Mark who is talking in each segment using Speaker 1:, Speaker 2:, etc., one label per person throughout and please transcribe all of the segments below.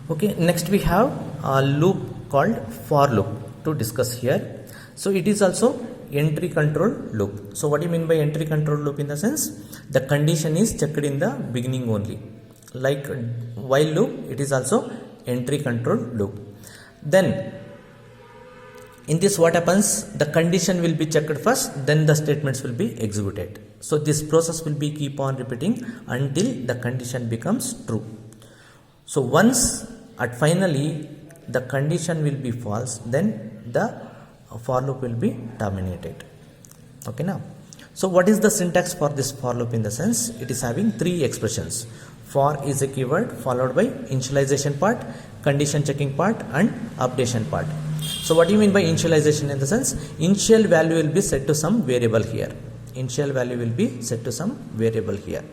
Speaker 1: Okay, next we have a loop called for loop to discuss here. So it is also entry control loop. So what do you mean by entry control loop? In the sense, the condition is checked in the beginning only. Like while loop, it is also entry control loop. Then in this, what happens? The condition will be checked first, then the statements will be executed. So this process will be keep on repeating until the condition becomes true. So once at finally the condition will be false, then the for loop will be terminated. Okay, now. So what is the syntax for this for loop? In the sense, it is having three expressions. For is a keyword followed by initialization part, condition checking part, and updation part. So what do you mean by initialization? In the sense, initial value will be set to some variable here. Initial value will be set to some variable here.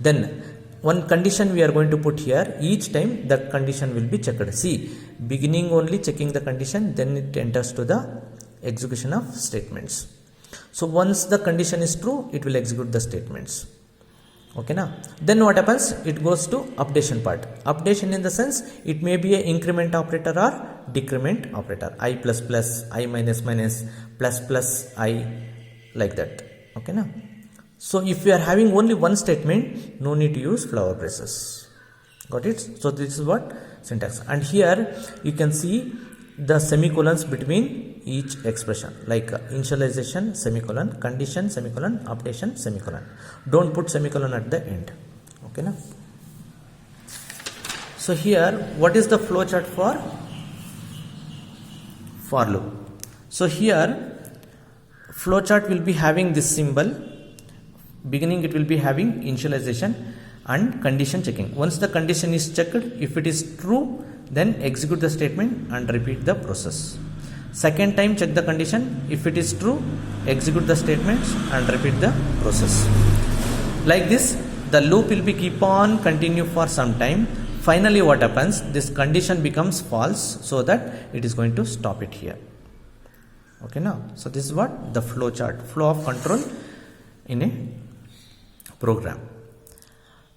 Speaker 1: Then one condition we are going to put here. Each time that condition will be checked. See, beginning only checking the condition, then it enters to the execution of statements. So once the condition is true, it will execute the statements. Okay, now then what happens? It goes to updation part. Updation in the sense, it may be an increment operator or decrement operator. I plus plus, I minus minus, plus plus, I, like that. Okay, now. So if you are having only one statement, no need to use flower braces. Got it? So this is what syntax. And here you can see the semicolons between each expression, like initialization semicolon, condition semicolon, updation semicolon. Don't put semicolon at the end. Okay, now. So here, what is the flowchart for loop? So here, flowchart will be having this symbol. Beginning it will be having initialization and condition checking. Once the condition is checked, if it is true, then execute the statement and repeat the process. Second time check the condition. If it is true, execute the statements and repeat the process. Like this, the loop will be keep on continue for some time. Finally what happens? This condition becomes false, so that it is going to stop it here. Okay, now. So this is what the flow chart, flow of control in a program.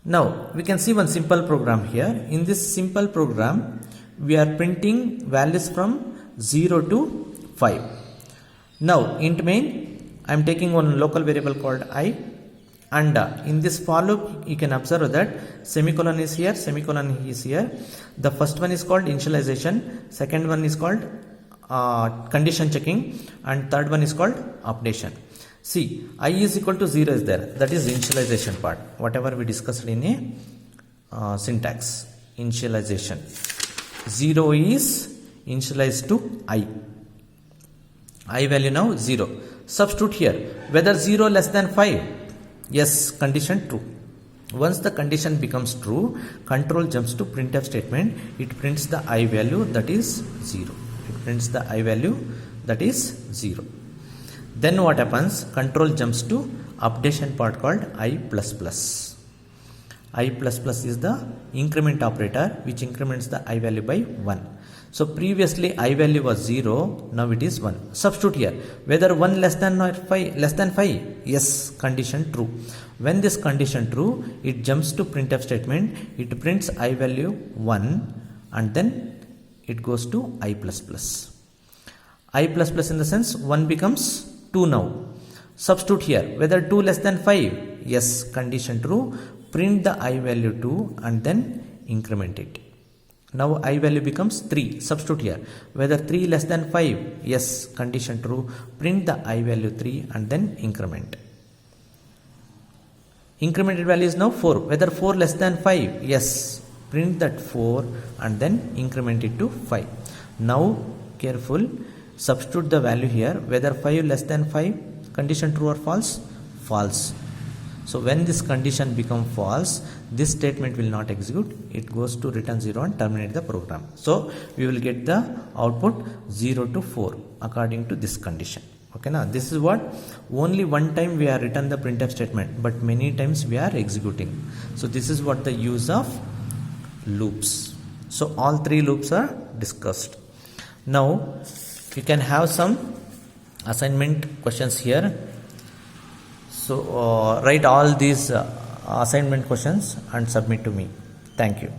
Speaker 1: Now we can see one simple program here. In this simple program, we are printing values from 0 to 5. Now int main, I am taking one local variable called I, and in this for loop you can observe that semicolon is here, semicolon is here. The first one is called initialization, second one is called condition checking, and third one is called updation. See, I is equal to 0 is there, that is initialization part, whatever we discussed in a syntax. Initialization 0 is initialized to I value now 0. Substitute here, whether 0 less than 5, yes, condition true. Once the condition becomes true, control jumps to printf statement. It prints the I value, that is 0. It prints the I value, that is 0. Then what happens? Control jumps to updation part called I plus plus. I plus plus is the increment operator which increments the I value by 1. So previously I value was 0, now it is 1. Substitute here, whether 1 less than 5, yes, condition true. When this condition true, it jumps to printf statement. It prints I value 1 and then it goes to I plus plus. I plus plus in the sense 1 becomes 2 now. Substitute here, whether 2 less than 5, yes, condition true. Print the I value 2 and then increment it. Now I value becomes 3. Substitute here, whether 3 less than 5, yes, condition true. Print the I value 3 and then increment. Incremented value is now 4, whether 4 less than 5, yes, print that 4 and then increment it to 5. Now careful, substitute the value here, whether 5 less than 5, condition true or false, false. So when this condition becomes false, this statement will not execute. It goes to return 0 and terminate the program. So we will get the output 0 to 4 according to this condition. Okay, now this is what only one time we are written the printf statement, but many times we are executing. So this is what the use of loops. So all three loops are discussed. Now you can have some assignment questions here. So write all these assignment questions and submit to me. Thank you.